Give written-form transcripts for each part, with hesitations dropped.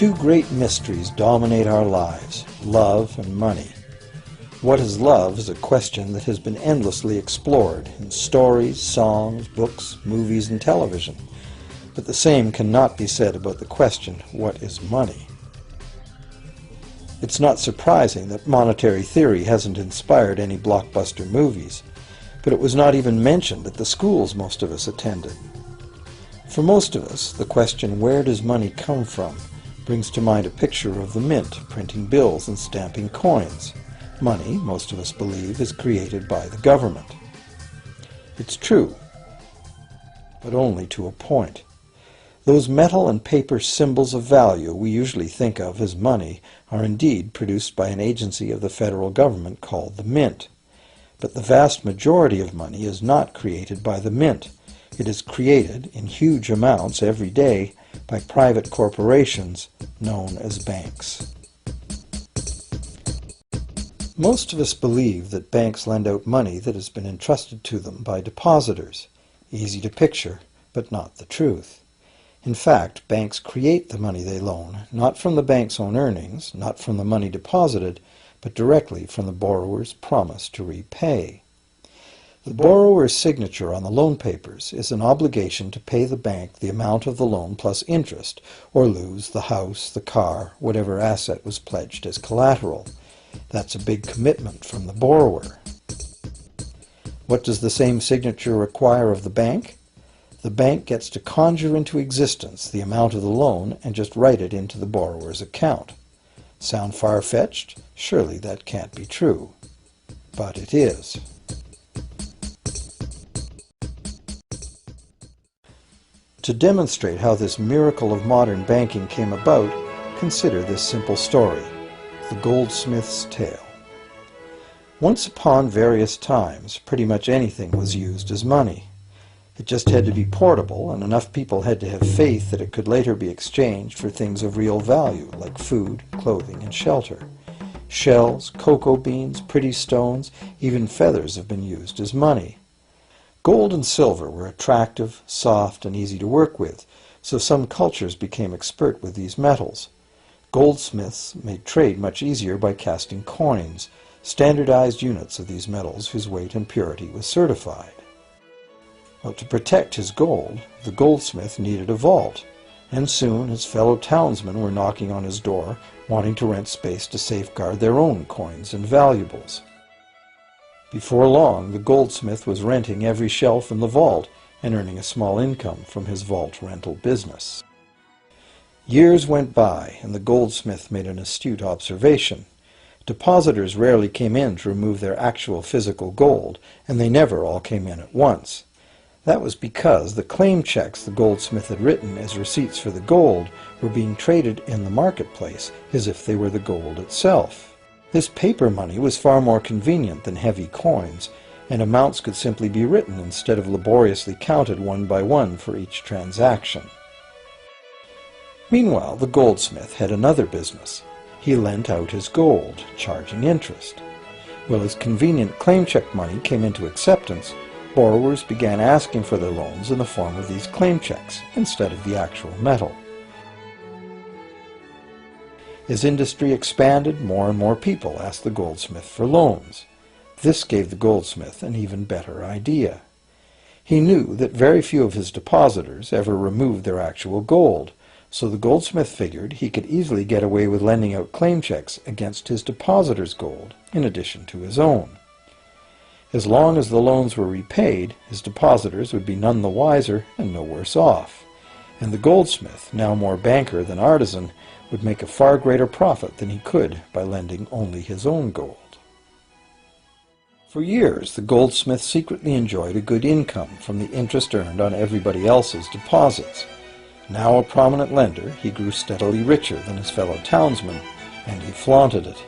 Two great mysteries dominate our lives, love and money. What is love is a question that has been endlessly explored in stories, songs, books, movies, and television. But the same cannot be said about the question, what is money? It's not surprising that monetary theory hasn't inspired any blockbuster movies, but it was not even mentioned at the schools most of us attended. For most of us, the question, where does money come from, brings to mind a picture of the mint printing bills and stamping coins. Money, most of us believe, is created by the government. It's true, but only to a point. Those metal and paper symbols of value we usually think of as money are indeed produced by an agency of the federal government called the Mint. But the vast majority of money is not created by the Mint. It is created in huge amounts every day by private corporations known as banks. Most of us believe that banks lend out money that has been entrusted to them by depositors. Easy to picture, but not the truth. In fact, banks create the money they loan, not from the bank's own earnings, not from the money deposited, but directly from the borrower's promise to repay. The borrower's signature on the loan papers is an obligation to pay the bank the amount of the loan plus interest, or lose the house, the car, whatever asset was pledged as collateral. That's a big commitment from the borrower. What does the same signature require of the bank? The bank gets to conjure into existence the amount of the loan and just write it into the borrower's account. Sound far-fetched? Surely that can't be true. But it is. To demonstrate how this miracle of modern banking came about, consider this simple story, the goldsmith's tale. Once upon various times, pretty much anything was used as money. It just had to be portable, and enough people had to have faith that it could later be exchanged for things of real value, like food, clothing, and shelter. Shells, cocoa beans, pretty stones, even feathers have been used as money. Gold and silver were attractive, soft, and easy to work with, so some cultures became expert with these metals. Goldsmiths made trade much easier by casting coins, standardized units of these metals whose weight and purity was certified. Well, to protect his gold, the goldsmith needed a vault, and soon his fellow townsmen were knocking on his door, wanting to rent space to safeguard their own coins and valuables. Before long, the goldsmith was renting every shelf in the vault and earning a small income from his vault rental business. Years went by, and the goldsmith made an astute observation. Depositors rarely came in to remove their actual physical gold, and they never all came in at once. That was because the claim checks the goldsmith had written as receipts for the gold were being traded in the marketplace as if they were the gold itself. This paper money was far more convenient than heavy coins, and amounts could simply be written instead of laboriously counted one by one for each transaction. Meanwhile, the goldsmith had another business. He lent out his gold, charging interest. Well, as convenient claim check money came into acceptance, borrowers began asking for their loans in the form of these claim checks instead of the actual metal. As industry expanded, more and more people asked the goldsmith for loans. This gave the goldsmith an even better idea. He knew that very few of his depositors ever removed their actual gold, so the goldsmith figured he could easily get away with lending out claim checks against his depositors' gold, in addition to his own. As long as the loans were repaid, his depositors would be none the wiser and no worse off. And the goldsmith, now more banker than artisan, would make a far greater profit than he could by lending only his own gold. For years, the goldsmith secretly enjoyed a good income from the interest earned on everybody else's deposits. Now a prominent lender, he grew steadily richer than his fellow townsmen, and he flaunted it.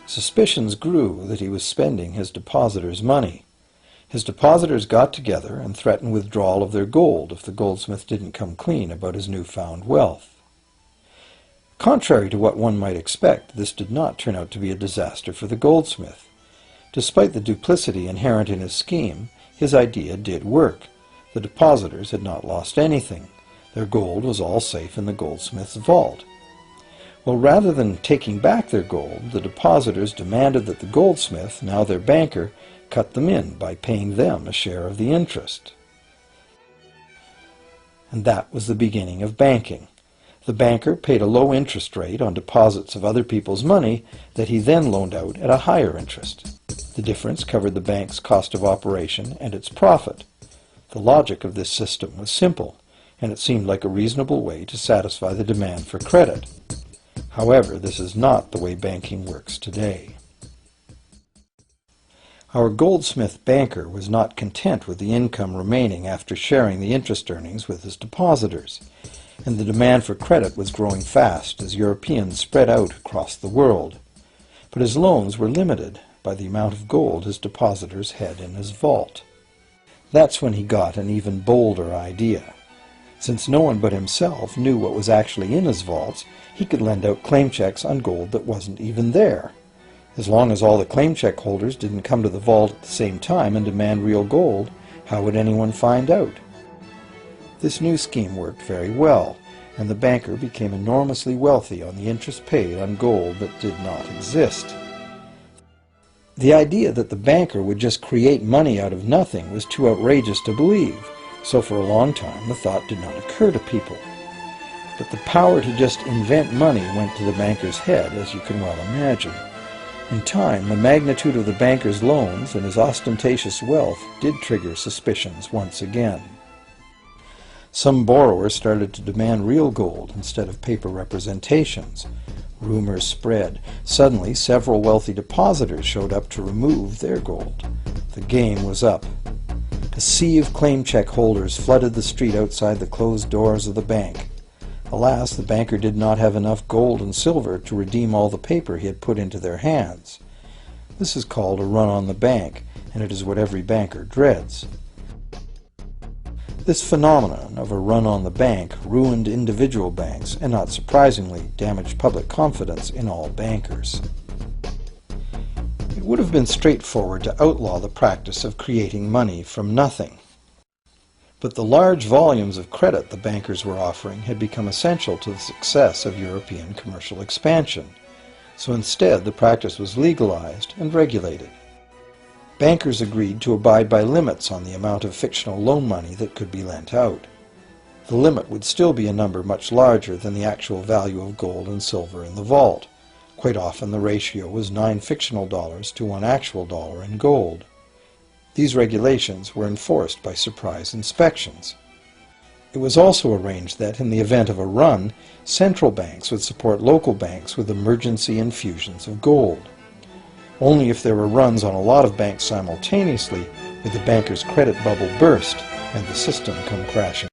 Suspicions grew that he was spending his depositors' money. His depositors got together and threatened withdrawal of their gold if the goldsmith didn't come clean about his newfound wealth. Contrary to what one might expect, this did not turn out to be a disaster for the goldsmith. Despite the duplicity inherent in his scheme, his idea did work. The depositors had not lost anything. Their gold was all safe in the goldsmith's vault. Well, rather than taking back their gold, the depositors demanded that the goldsmith, now their banker, cut them in by paying them a share of the interest. And that was the beginning of banking. The banker paid a low interest rate on deposits of other people's money that he then loaned out at a higher interest. The difference covered the bank's cost of operation and its profit. The logic of this system was simple, and it seemed like a reasonable way to satisfy the demand for credit. However, this is not the way banking works today. Our goldsmith banker was not content with the income remaining after sharing the interest earnings with his depositors, and the demand for credit was growing fast as Europeans spread out across the world. But his loans were limited by the amount of gold his depositors had in his vault. That's when he got an even bolder idea. Since no one but himself knew what was actually in his vaults, he could lend out claim checks on gold that wasn't even there. As long as all the claim check holders didn't come to the vault at the same time and demand real gold, how would anyone find out? This new scheme worked very well, and the banker became enormously wealthy on the interest paid on gold that did not exist. The idea that the banker would just create money out of nothing was too outrageous to believe, so for a long time the thought did not occur to people. But the power to just invent money went to the banker's head, as you can well imagine. In time, the magnitude of the banker's loans and his ostentatious wealth did trigger suspicions once again. Some borrowers started to demand real gold instead of paper representations. Rumors spread. Suddenly, several wealthy depositors showed up to remove their gold. The game was up. A sea of claim check holders flooded the street outside the closed doors of the bank. Alas, the banker did not have enough gold and silver to redeem all the paper he had put into their hands. This is called a run on the bank, and it is what every banker dreads. This phenomenon of a run on the bank ruined individual banks and, not surprisingly, damaged public confidence in all bankers. It would have been straightforward to outlaw the practice of creating money from nothing. But the large volumes of credit the bankers were offering had become essential to the success of European commercial expansion. So instead, the practice was legalized and regulated. Bankers agreed to abide by limits on the amount of fictional loan money that could be lent out. The limit would still be a number much larger than the actual value of gold and silver in the vault. Quite often the ratio was 9 fictional dollars to 1 actual dollar in gold. These regulations were enforced by surprise inspections. It was also arranged that, in the event of a run, central banks would support local banks with emergency infusions of gold. Only if there were runs on a lot of banks simultaneously would the banker's credit bubble burst and the system come crashing.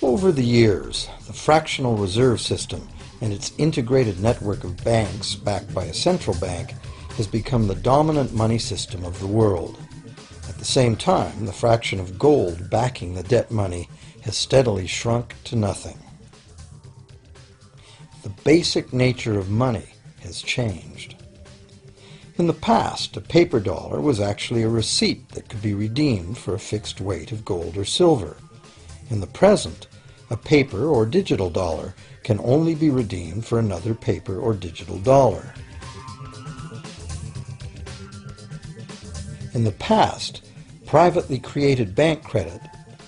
Over the years, the fractional reserve system and its integrated network of banks backed by a central bank has become the dominant money system of the world. At the same time, the fraction of gold backing the debt money has steadily shrunk to nothing. The basic nature of money has changed. In the past, a paper dollar was actually a receipt that could be redeemed for a fixed weight of gold or silver. In the present, a paper or digital dollar can only be redeemed for another paper or digital dollar. In the past, privately created bank credit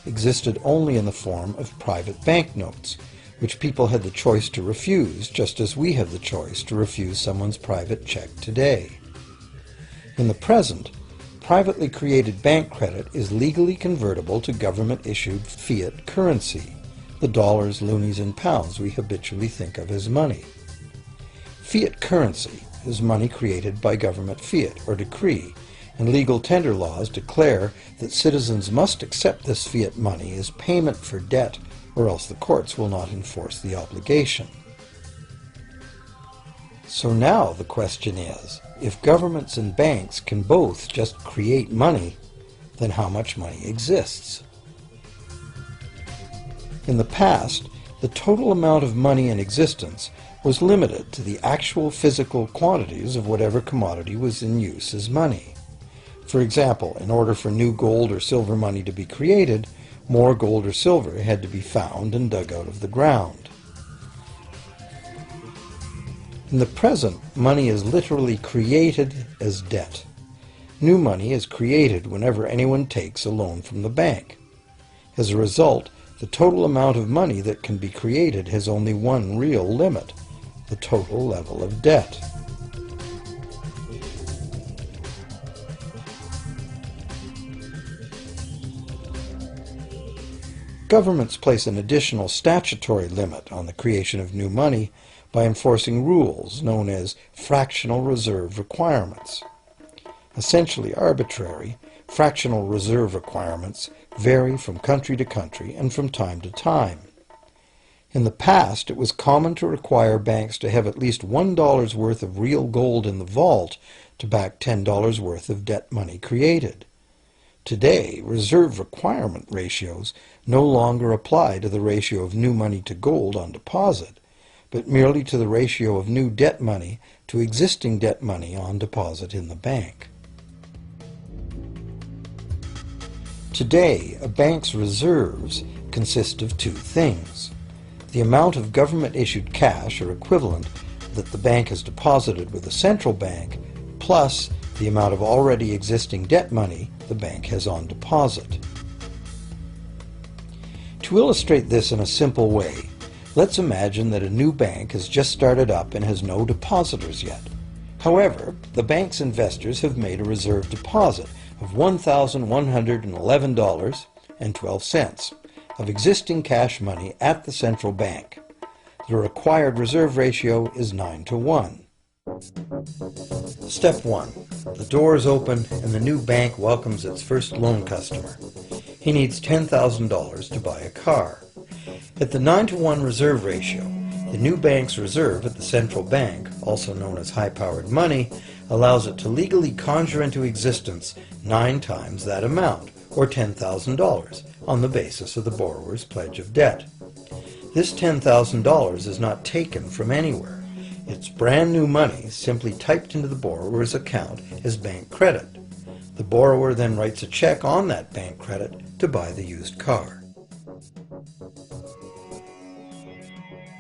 existed only in the form of private banknotes, which people had the choice to refuse, just as we have the choice to refuse someone's private check today. In the present, privately created bank credit is legally convertible to government-issued fiat currency, the dollars, loonies, and pounds we habitually think of as money. Fiat currency is money created by government fiat or decree, and legal tender laws declare that citizens must accept this fiat money as payment for debt, or else the courts will not enforce the obligation. So now the question is, if governments and banks can both just create money, then how much money exists? In the past, the total amount of money in existence was limited to the actual physical quantities of whatever commodity was in use as money. For example, in order for new gold or silver money to be created, more gold or silver had to be found and dug out of the ground. In the present, money is literally created as debt. New money is created whenever anyone takes a loan from the bank. As a result, the total amount of money that can be created has only one real limit: the total level of debt. Governments place an additional statutory limit on the creation of new money by enforcing rules known as fractional reserve requirements. Essentially arbitrary, fractional reserve requirements vary from country to country and from time to time. In the past, it was common to require banks to have at least $1 worth of real gold in the vault to back $10 worth of debt money created. Today, reserve requirement ratios no longer apply to the ratio of new money to gold on deposit, but merely to the ratio of new debt money to existing debt money on deposit in the bank. Today, a bank's reserves consist of two things: the amount of government-issued cash or equivalent that the bank has deposited with the central bank, plus the amount of already existing debt money the bank has on deposit. To illustrate this in a simple way, let's imagine that a new bank has just started up and has no depositors yet. However, the bank's investors have made a reserve deposit of $1,111.12 of existing cash money at the central bank. The required reserve ratio is 9-to-1. Step 1. The door is open and the new bank welcomes its first loan customer. He needs $10,000 to buy a car. At the 9-to-1 reserve ratio, the new bank's reserve at the central bank, also known as high-powered money, allows it to legally conjure into existence 9 times that amount, or $10,000, on the basis of the borrower's pledge of debt. This $10,000 is not taken from anywhere. It's brand new money simply typed into the borrower's account as bank credit. The borrower then writes a check on that bank credit to buy the used car.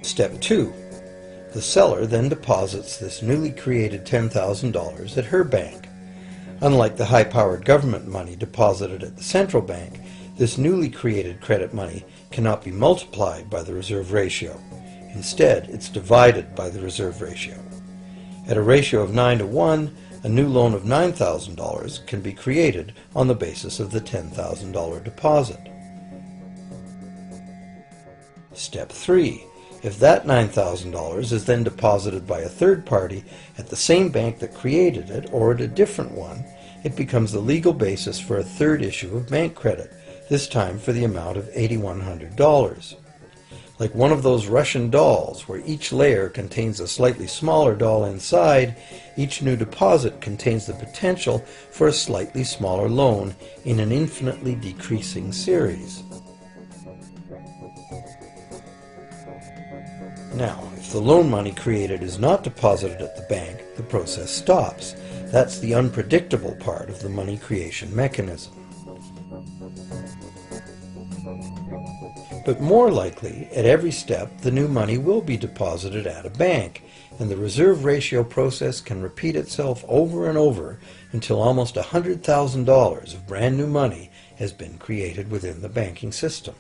Step 2. The seller then deposits this newly created $10,000 at her bank. Unlike the high-powered government money deposited at the central bank, this newly created credit money cannot be multiplied by the reserve ratio. Instead, it's divided by the reserve ratio. At a ratio of 9-to-1, a new loan of $9,000 can be created on the basis of the $10,000 deposit. Step 3. If that $9,000 is then deposited by a third party at the same bank that created it or at a different one, it becomes the legal basis for a third issue of bank credit, this time for the amount of $8,100. Like one of those Russian dolls, where each layer contains a slightly smaller doll inside, each new deposit contains the potential for a slightly smaller loan in an infinitely decreasing series. Now, if the loan money created is not deposited at the bank, the process stops. That's the unpredictable part of the money creation mechanism. But more likely, at every step, the new money will be deposited at a bank, and the reserve ratio process can repeat itself over and over until almost $100,000 of brand new money has been created within the banking system.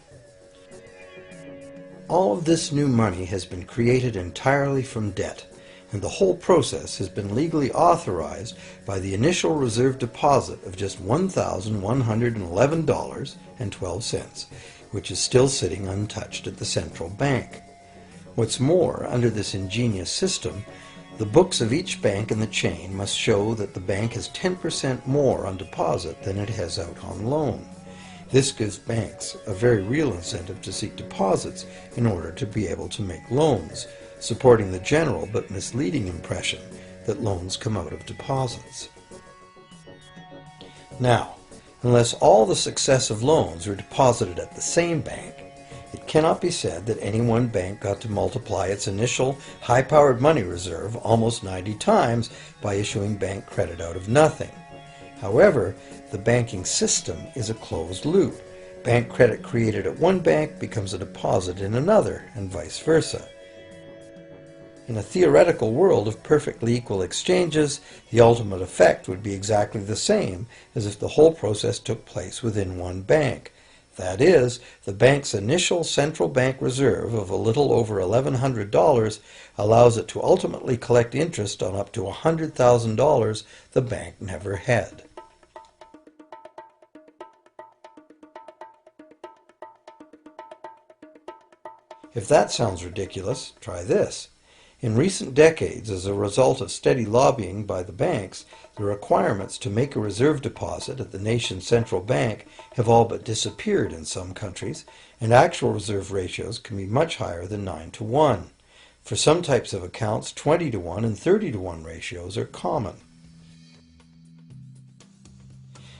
All of this new money has been created entirely from debt, and the whole process has been legally authorized by the initial reserve deposit of just $1,111.12, which is still sitting untouched at the central bank. What's more, under this ingenious system, the books of each bank in the chain must show that the bank has 10% more on deposit than it has out on loan. This gives banks a very real incentive to seek deposits in order to be able to make loans, supporting the general but misleading impression that loans come out of deposits. Now, unless all the successive loans are deposited at the same bank, it cannot be said that any one bank got to multiply its initial high-powered money reserve almost 90 times by issuing bank credit out of nothing. However, the banking system is a closed loop. Bank credit created at one bank becomes a deposit in another, and vice versa. In a theoretical world of perfectly equal exchanges, the ultimate effect would be exactly the same as if the whole process took place within one bank. That is, the bank's initial central bank reserve of a little over $1,100 allows it to ultimately collect interest on up to $100,000 the bank never had. If that sounds ridiculous, try this. In recent decades, as a result of steady lobbying by the banks, the requirements to make a reserve deposit at the nation's central bank have all but disappeared in some countries, and actual reserve ratios can be much higher than 9-to-1. For some types of accounts, 20-to-1 and 30-to-1 ratios are common.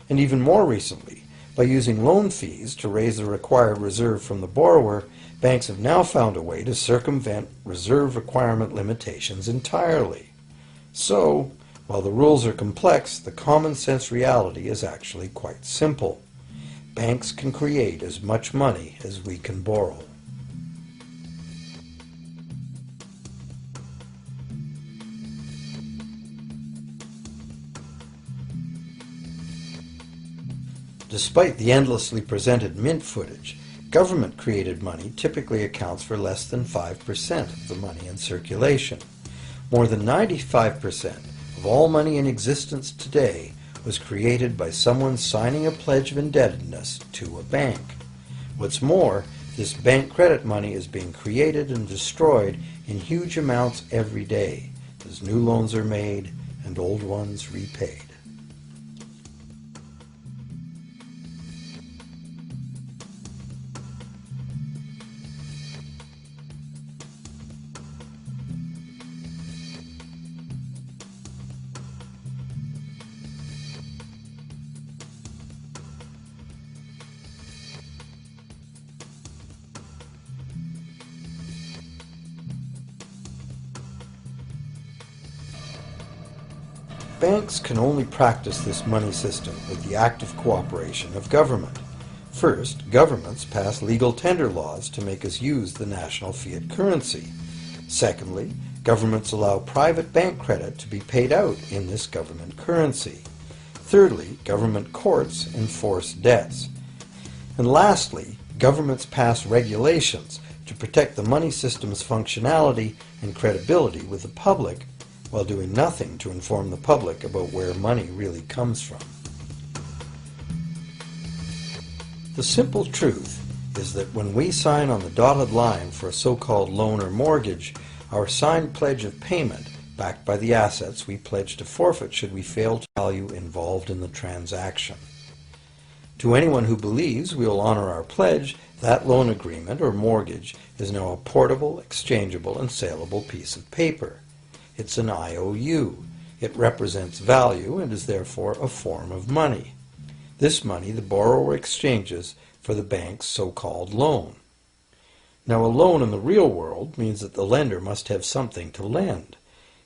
And even more recently, by using loan fees to raise the required reserve from the borrower, banks have now found a way to circumvent reserve requirement limitations entirely. So, while the rules are complex, the common sense reality is actually quite simple. Banks can create as much money as we can borrow. Despite the endlessly presented mint footage, government-created money typically accounts for less than 5% of the money in circulation. More than 95% of all money in existence today was created by someone signing a pledge of indebtedness to a bank. What's more, this bank credit money is being created and destroyed in huge amounts every day, as new loans are made and old ones repaid. Banks can only practice this money system with the active cooperation of government. First, governments pass legal tender laws to make us use the national fiat currency. Secondly, governments allow private bank credit to be paid out in this government currency. Thirdly, government courts enforce debts. And lastly, governments pass regulations to protect the money system's functionality and credibility with the public, while doing nothing to inform the public about where money really comes from. The simple truth is that when we sign on the dotted line for a so-called loan or mortgage, our signed pledge of payment, backed by the assets we pledge to forfeit should we fail to value involved in the transaction. To anyone who believes we will honor our pledge, that loan agreement or mortgage is now a portable, exchangeable, and saleable piece of paper. It's an IOU. It represents value and is therefore a form of money. This money the borrower exchanges for the bank's so-called loan. Now, a loan in the real world means that the lender must have something to lend.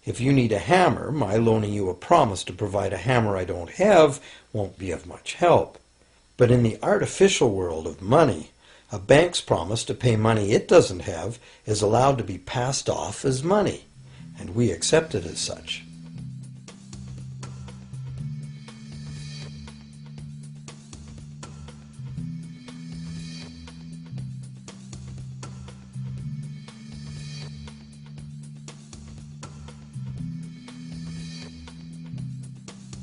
If you need a hammer, my loaning you a promise to provide a hammer I don't have won't be of much help. But in the artificial world of money, a bank's promise to pay money it doesn't have is allowed to be passed off as money, and we accept it as such.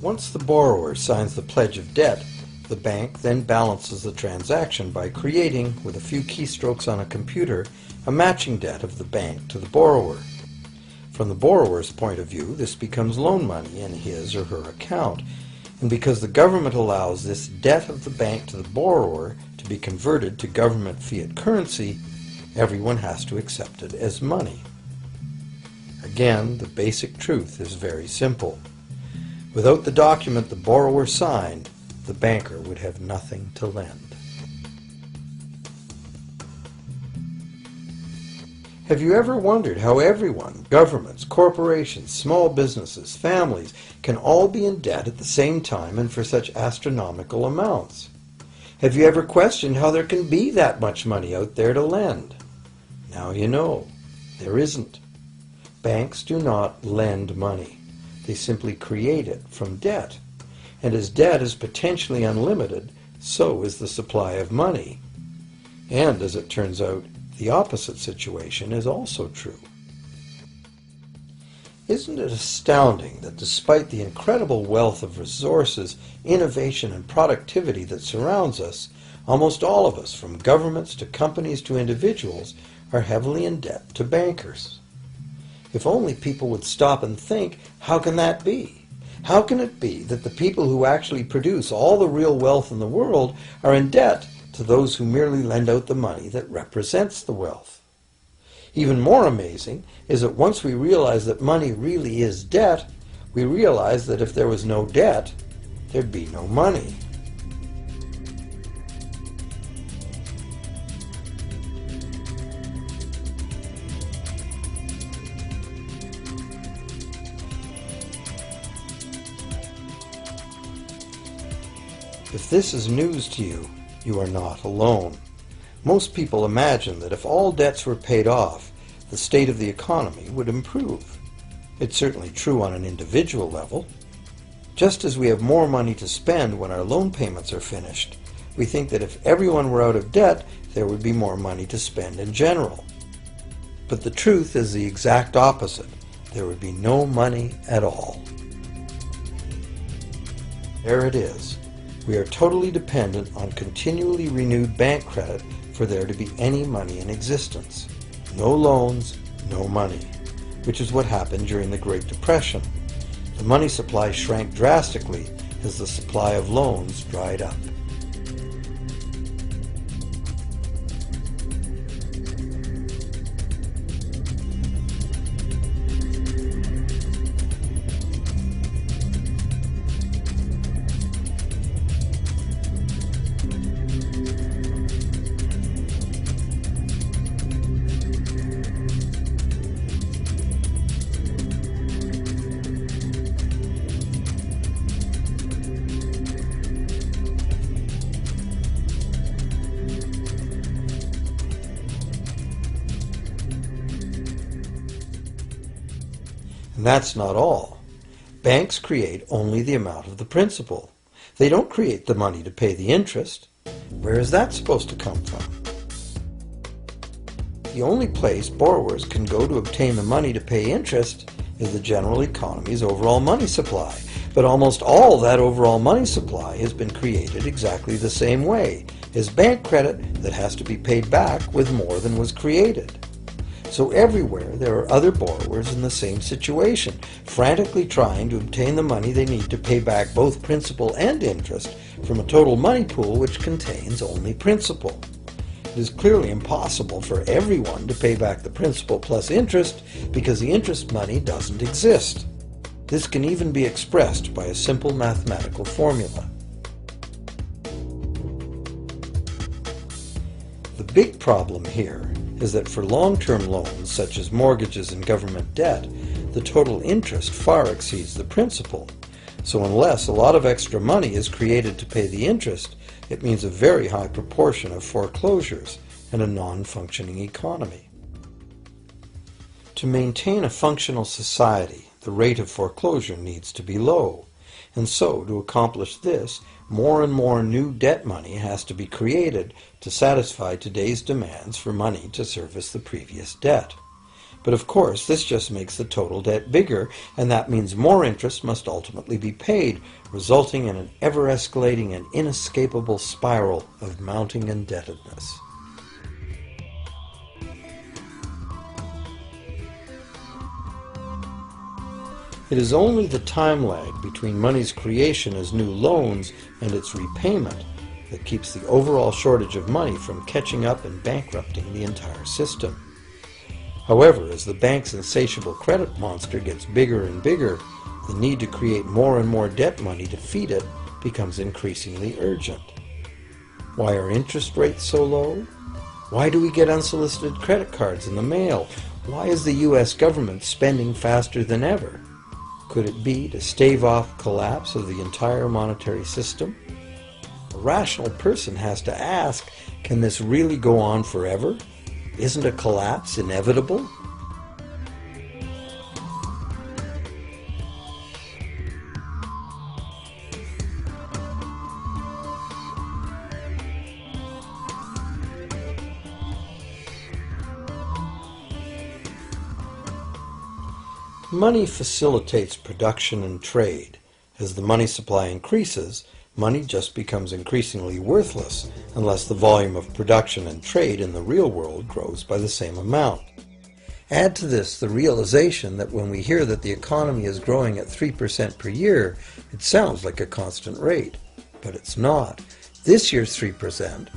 Once the borrower signs the pledge of debt, the bank then balances the transaction by creating, with a few keystrokes on a computer, a matching debt of the bank to the borrower. From the borrower's point of view, this becomes loan money in his or her account, and because the government allows this debt of the bank to the borrower to be converted to government fiat currency, everyone has to accept it as money. Again, the basic truth is very simple. Without the document the borrower signed, the banker would have nothing to lend. Have you ever wondered how everyone, governments, corporations, small businesses, families, can all be in debt at the same time and for such astronomical amounts? Have you ever questioned how there can be that much money out there to lend? Now you know. There isn't. Banks do not lend money. They simply create it from debt. And as debt is potentially unlimited, so is the supply of money. And as it turns out, the opposite situation is also true. Isn't it astounding that despite the incredible wealth of resources, innovation, and productivity that surrounds us, almost all of us, from governments to companies to individuals, are heavily in debt to bankers? If only people would stop and think, how can that be? How can it be that the people who actually produce all the real wealth in the world are in debt to those who merely lend out the money that represents the wealth? Even more amazing is that once we realize that money really is debt, we realize that if there was no debt, there'd be no money. If this is news to you, you are not alone. Most people imagine that if all debts were paid off, the state of the economy would improve. It's certainly true on an individual level. Just as we have more money to spend when our loan payments are finished, we think that if everyone were out of debt, there would be more money to spend in general. But the truth is the exact opposite. There would be no money at all. There it is. We are totally dependent on continually renewed bank credit for there to be any money in existence. No loans, no money, which is what happened during the Great Depression. The money supply shrank drastically as the supply of loans dried up. And that's not all. Banks create only the amount of the principal. They don't create the money to pay the interest. Where is that supposed to come from? The only place borrowers can go to obtain the money to pay interest is the general economy's overall money supply. But almost all that overall money supply has been created exactly the same way, as bank credit that has to be paid back with more than was created. So everywhere there are other borrowers in the same situation, frantically trying to obtain the money they need to pay back both principal and interest from a total money pool which contains only principal. It is clearly impossible for everyone to pay back the principal plus interest because the interest money doesn't exist. This can even be expressed by a simple mathematical formula. The big problem here is that for long-term loans, such as mortgages and government debt, the total interest far exceeds the principal. So unless a lot of extra money is created to pay the interest, it means a very high proportion of foreclosures and a non-functioning economy. To maintain a functional society, the rate of foreclosure needs to be low. And so, to accomplish this, more and more new debt money has to be created to satisfy today's demands for money to service the previous debt. But of course, this just makes the total debt bigger, and that means more interest must ultimately be paid, resulting in an ever-escalating and inescapable spiral of mounting indebtedness. It is only the time lag between money's creation as new loans and its repayment that keeps the overall shortage of money from catching up and bankrupting the entire system. However, as the bank's insatiable credit monster gets bigger and bigger, the need to create more and more debt money to feed it becomes increasingly urgent. Why are interest rates so low? Why do we get unsolicited credit cards in the mail? Why is the U.S. government spending faster than ever? Could it be to stave off collapse of the entire monetary system? A rational person has to ask, can this really go on forever? Isn't a collapse inevitable? Money facilitates production and trade. As the money supply increases, money just becomes increasingly worthless unless the volume of production and trade in the real world grows by the same amount. Add to this the realization that when we hear that the economy is growing at 3% per year, it sounds like a constant rate, but it's not. This year's 3%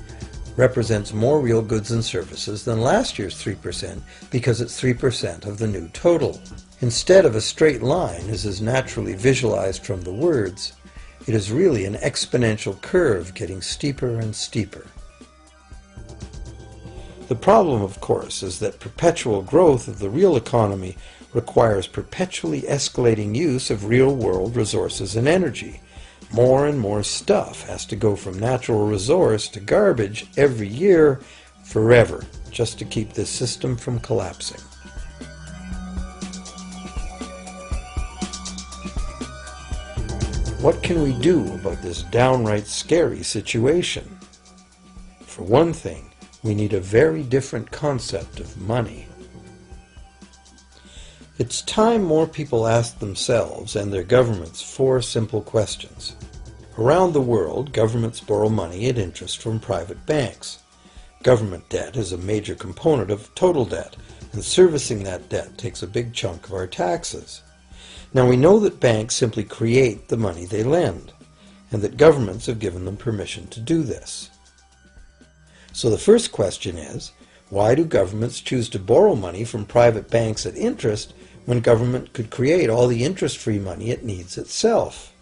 represents more real goods and services than last year's 3% because it's 3% of the new total. Instead of a straight line, as is naturally visualized from the words, it is really an exponential curve getting steeper and steeper. The problem, of course, is that perpetual growth of the real economy requires perpetually escalating use of real-world resources and energy. More and more stuff has to go from natural resource to garbage every year, forever, just to keep this system from collapsing. What can we do about this downright scary situation? For one thing, we need a very different concept of money. It's time more people ask themselves and their governments 4 simple questions. Around the world, governments borrow money at interest from private banks. Government debt is a major component of total debt, and servicing that debt takes a big chunk of our taxes. Now we know that banks simply create the money they lend, and that governments have given them permission to do this. So the first question is, why do governments choose to borrow money from private banks at interest when government could create all the interest-free money it needs itself?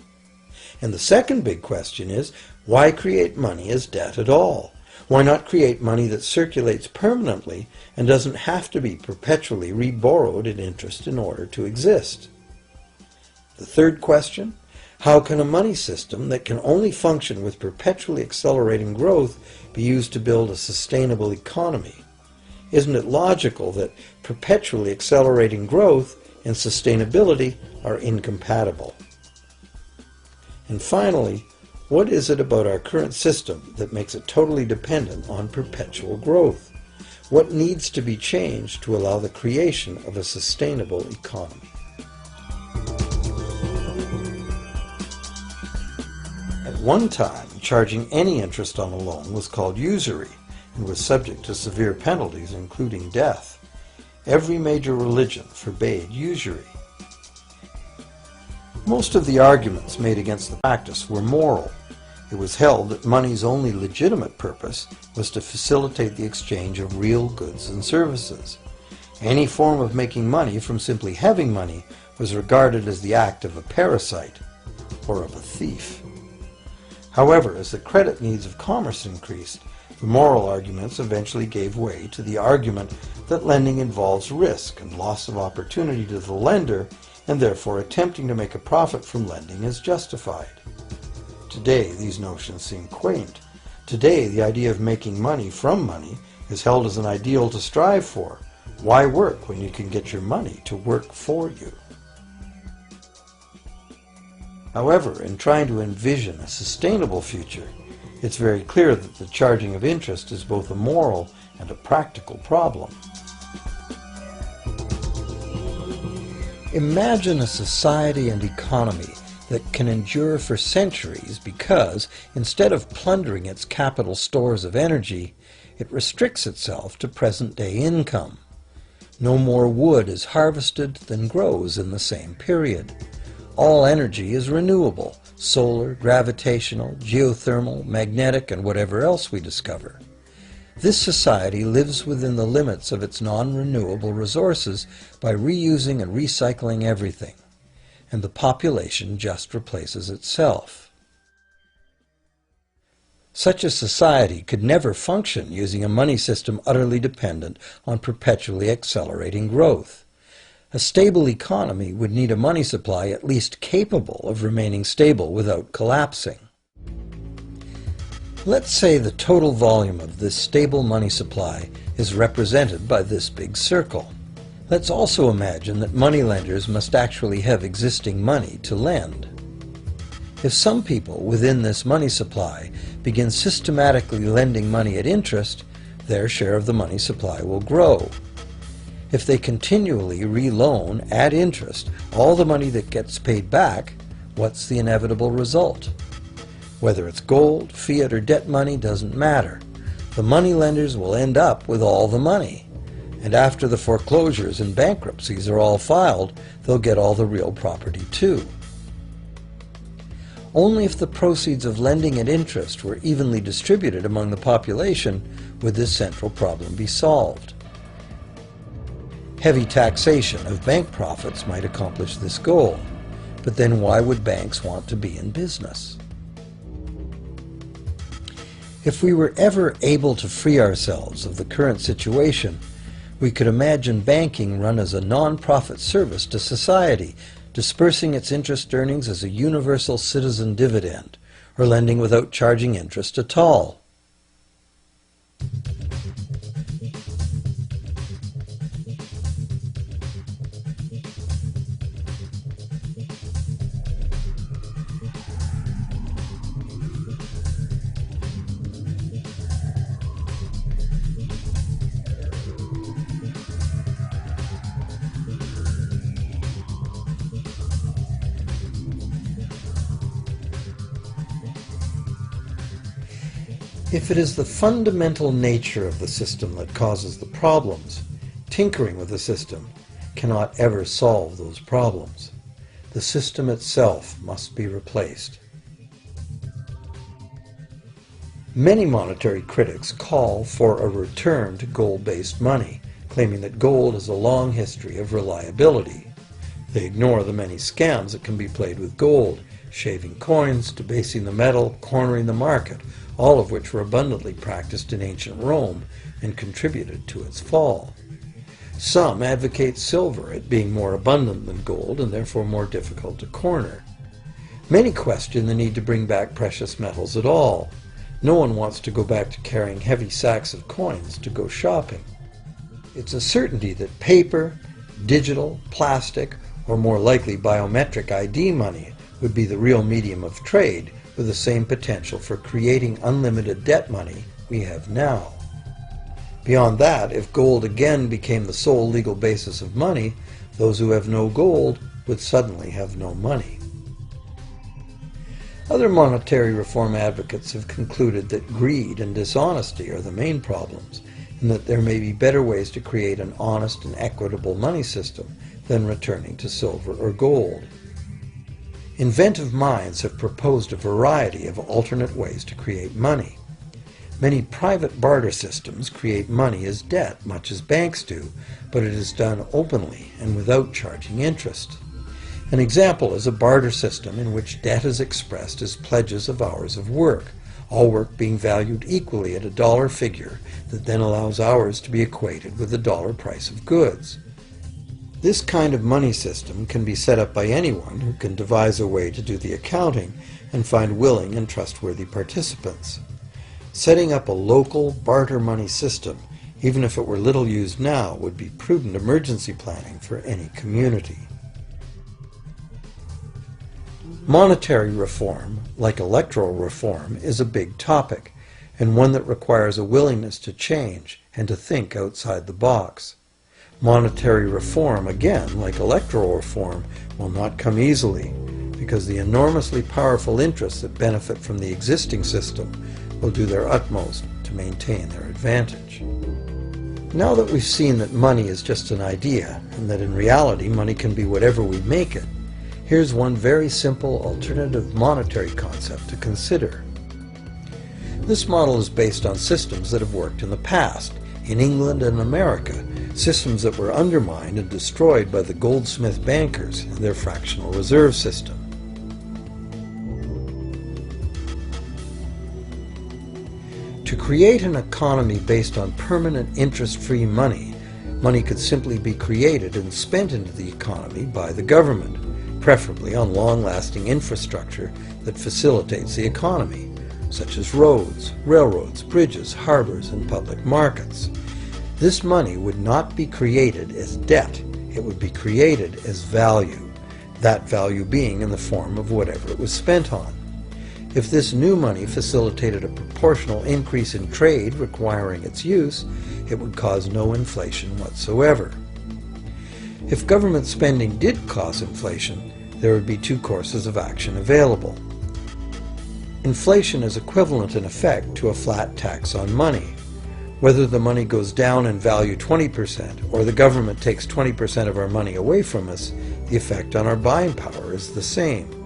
And the second big question is, why create money as debt at all? Why not create money that circulates permanently and doesn't have to be perpetually reborrowed at interest in order to exist? The third question, how can a money system that can only function with perpetually accelerating growth be used to build a sustainable economy? Isn't it logical that perpetually accelerating growth and sustainability are incompatible? And finally, what is it about our current system that makes it totally dependent on perpetual growth? What needs to be changed to allow the creation of a sustainable economy? At one time, charging any interest on a loan was called usury and was subject to severe penalties, including death. Every major religion forbade usury. Most of the arguments made against the practice were moral. It was held that money's only legitimate purpose was to facilitate the exchange of real goods and services. Any form of making money from simply having money was regarded as the act of a parasite or of a thief. However, as the credit needs of commerce increased, the moral arguments eventually gave way to the argument that lending involves risk and loss of opportunity to the lender, and therefore attempting to make a profit from lending is justified. Today, these notions seem quaint. Today, the idea of making money from money is held as an ideal to strive for. Why work when you can get your money to work for you? However, in trying to envision a sustainable future, it's very clear that the charging of interest is both a moral and a practical problem. Imagine a society and economy that can endure for centuries because, instead of plundering its capital stores of energy, it restricts itself to present-day income. No more wood is harvested than grows in the same period. All energy is renewable, solar, gravitational, geothermal, magnetic, and whatever else we discover. This society lives within the limits of its non-renewable resources by reusing and recycling everything, and the population just replaces itself. Such a society could never function using a money system utterly dependent on perpetually accelerating growth. A stable economy would need a money supply at least capable of remaining stable without collapsing. Let's say the total volume of this stable money supply is represented by this big circle. Let's also imagine that moneylenders must actually have existing money to lend. If some people within this money supply begin systematically lending money at interest, their share of the money supply will grow. If they continually reloan at interest all the money that gets paid back, what's the inevitable result? Whether it's gold, fiat, or debt money doesn't matter. The moneylenders will end up with all the money. And after the foreclosures and bankruptcies are all filed, they'll get all the real property too. Only if the proceeds of lending at interest were evenly distributed among the population would this central problem be solved. Heavy taxation of bank profits might accomplish this goal, but then why would banks want to be in business? If we were ever able to free ourselves of the current situation, we could imagine banking run as a non-profit service to society, dispersing its interest earnings as a universal citizen dividend, or lending without charging interest at all. If it is the fundamental nature of the system that causes the problems, tinkering with the system cannot ever solve those problems. The system itself must be replaced. Many monetary critics call for a return to gold-based money, claiming that gold has a long history of reliability. They ignore the many scams that can be played with gold, shaving coins, debasing the metal, cornering the market, all of which were abundantly practiced in ancient Rome and contributed to its fall. Some advocate silver, it being more abundant than gold and therefore more difficult to corner. Many question the need to bring back precious metals at all. No one wants to go back to carrying heavy sacks of coins to go shopping. It's a certainty that paper, digital, plastic, or more likely biometric ID money would be the real medium of trade, with the same potential for creating unlimited debt money we have now. Beyond that, if gold again became the sole legal basis of money, those who have no gold would suddenly have no money. Other monetary reform advocates have concluded that greed and dishonesty are the main problems, and that there may be better ways to create an honest and equitable money system than returning to silver or gold. Inventive minds have proposed a variety of alternate ways to create money. Many private barter systems create money as debt, much as banks do, but it is done openly and without charging interest. An example is a barter system in which debt is expressed as pledges of hours of work, all work being valued equally at a dollar figure that then allows hours to be equated with the dollar price of goods. This kind of money system can be set up by anyone who can devise a way to do the accounting and find willing and trustworthy participants. Setting up a local barter money system, even if it were little used now, would be prudent emergency planning for any community. Monetary reform, like electoral reform, is a big topic, and one that requires a willingness to change and to think outside the box. Monetary reform, again, like electoral reform, will not come easily, because the enormously powerful interests that benefit from the existing system will do their utmost to maintain their advantage. Now that we've seen that money is just an idea, and that in reality money can be whatever we make it, here's one very simple alternative monetary concept to consider. This model is based on systems that have worked in the past, in England and America, systems that were undermined and destroyed by the goldsmith bankers and their fractional reserve system. create an economy based on permanent interest-free money, money could simply be created and spent into the economy by the government, preferably on long-lasting infrastructure that facilitates the economy, such as roads, railroads, bridges, harbors, and public markets. This money would not be created as debt, it would be created as value, that value being in the form of whatever it was spent on. If this new money facilitated a proportional increase in trade requiring its use, it would cause no inflation whatsoever. If government spending did cause inflation, there would be two courses of action available. Inflation is equivalent in effect to a flat tax on money. Whether the money goes down in value 20% or the government takes 20% of our money away from us, the effect on our buying power is the same.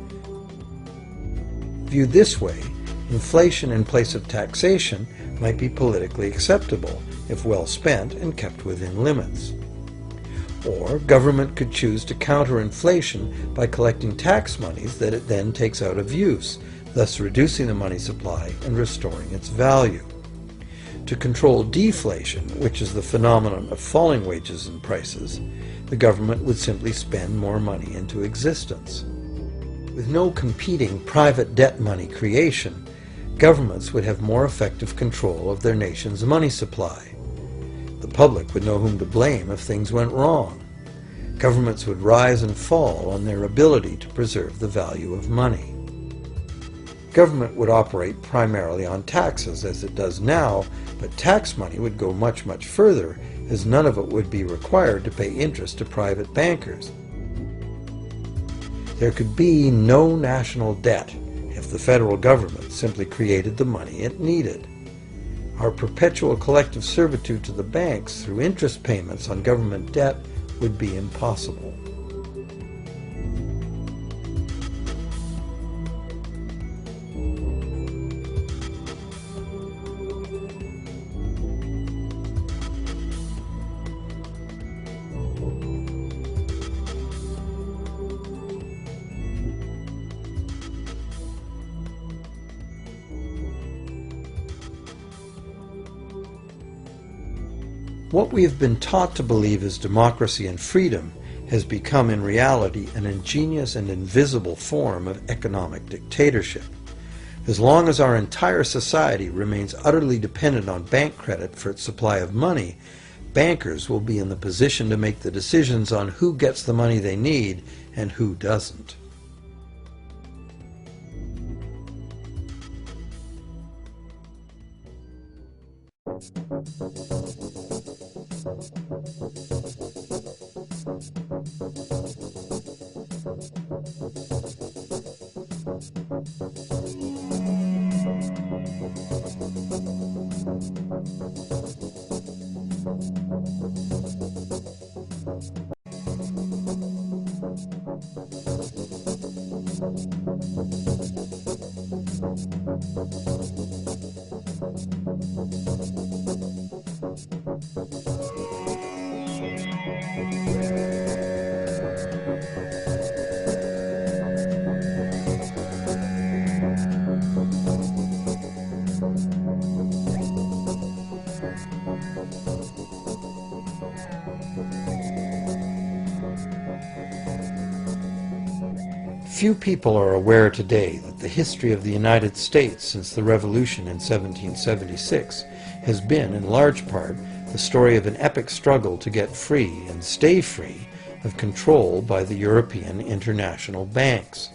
Viewed this way, inflation in place of taxation might be politically acceptable if well spent and kept within limits. Or government could choose to counter inflation by collecting tax monies that it then takes out of use, thus reducing the money supply and restoring its value. To control deflation, which is the phenomenon of falling wages and prices, the government would simply spend more money into existence. With no competing private debt money creation, governments would have more effective control of their nation's money supply. The public would know whom to blame if things went wrong. Governments would rise and fall on their ability to preserve the value of money. Government would operate primarily on taxes, as it does now, but tax money would go much, much further, as none of it would be required to pay interest to private bankers. There could be no national debt if the federal government simply created the money it needed. Our perpetual collective servitude to the banks through interest payments on government debt would be impossible. What we have been taught to believe as democracy and freedom has become in reality an ingenious and invisible form of economic dictatorship. As long as our entire society remains utterly dependent on bank credit for its supply of money, bankers will be in the position to make the decisions on who gets the money they need and who doesn't. Few people are aware today that the history of the United States since the Revolution in 1776 has been, in large part, the story of an epic struggle to get free and stay free of control by the European international banks.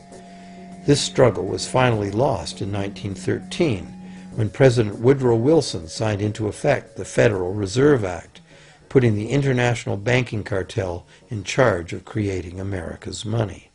This struggle was finally lost in 1913 when President Woodrow Wilson signed into effect the Federal Reserve Act, putting the international banking cartel in charge of creating America's money.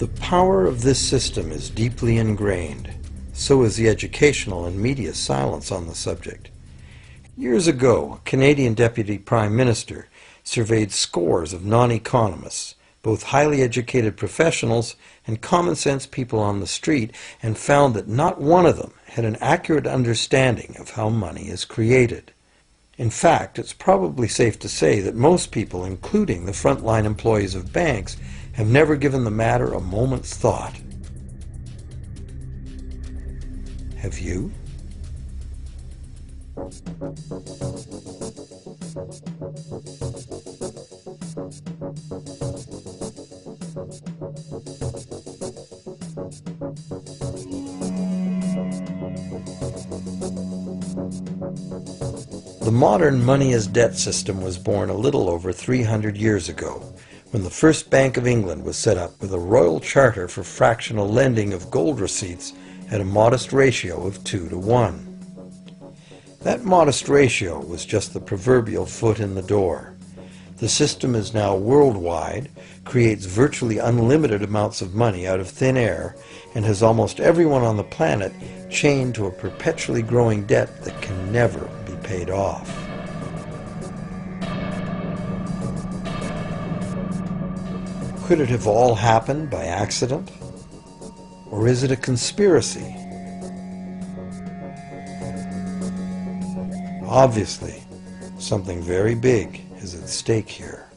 The power of this system is deeply ingrained. so is the educational and media silence on the subject. Years ago, a Canadian Deputy Prime Minister surveyed scores of non-economists, both highly educated professionals and common-sense people on the street, and found that not one of them had an accurate understanding of how money is created. In fact, it's probably safe to say that most people, including the frontline employees of banks, have never given the matter a moment's thought. Have you? The modern money-as-debt system was born a little over 300 years ago, when the first Bank of England was set up with a royal charter for fractional lending of gold receipts at a modest ratio of 2 to 1. That modest ratio was just the proverbial foot in the door. The system is now worldwide, creates virtually unlimited amounts of money out of thin air, and has almost everyone on the planet chained to a perpetually growing debt that can never be paid off. Could it have all happened by accident? Or is it a conspiracy? Obviously, something very big is at stake here.